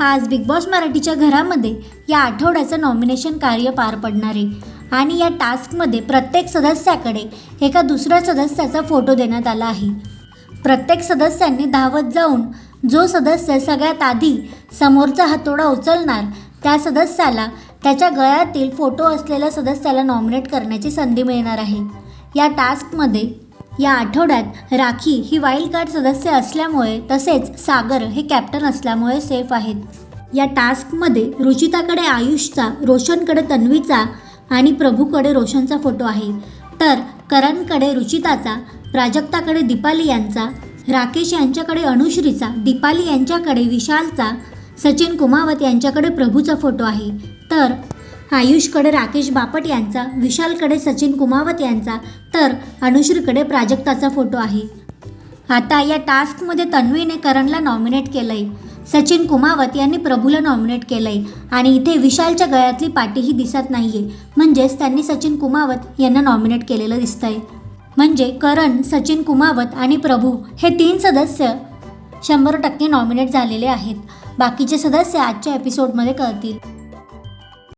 आज big boss मराठीच्या घरामध्ये या आठवड्याचं नॉमिनेशन कार्य पार पडणार आहे आणि या टास्कमध्ये प्रत्येक सदस्याकडे एका दुसऱ्या सदस्याचा फोटो देण्यात आला आहे। प्रत्येक सदस्यांनी धावत जाऊन जो सदस्य सगळ्यात आधी समोरचा हातोडा उचलणार त्या सदस्याला त्याच्या गळ्यातील फोटो असलेल्या सदस्याला नॉमिनेट करण्याची संधी मिळणार आहे। या टास्कमध्ये या आठवड्यात राखी ही वाईल्ड कार्ड सदस्य असल्यामुळे तसेच सागर हे कॅप्टन असल्यामुळे सेफ आहेत। या टास्कमध्ये रुचिताकडे आयुषचा, रोशनकडे तन्वीचा आणि प्रभूकडे रोशनचा फोटो आहे, तर करणकडे रुचिताचा, प्राजक्ताकडे दीपाली यांचा, राकेश यांच्याकडे अनुश्रीचा, दीपाली यांच्याकडे विशालचा, सचिन कुमावत यांच्याकडे प्रभूचा फोटो आहे, तर आयुषकडे राकेश बापट यांचा, विशालकडे सचिन कुमावत यांचा, तर अनुश्रीकडे प्राजक्ताचा फोटो आहे। आता या टास्कमध्ये तन्वीने करणला नॉमिनेट केलं आहे, सचिन कुमावत यांनी प्रभूला नॉमिनेट केलं आहे आणि इथे विशालच्या गळ्यातली पाटीही दिसत नाही आहे, म्हणजेच त्यांनी सचिन कुमावत यांना नॉमिनेट केलेलं दिसतं आहे। म्हणजे करण, सचिन कुमावत आणि प्रभू हे 3 सदस्य 100% नॉमिनेट झालेले आहेत। बाकीचे सदस्य आजच्या एपिसोडमध्ये कळतील।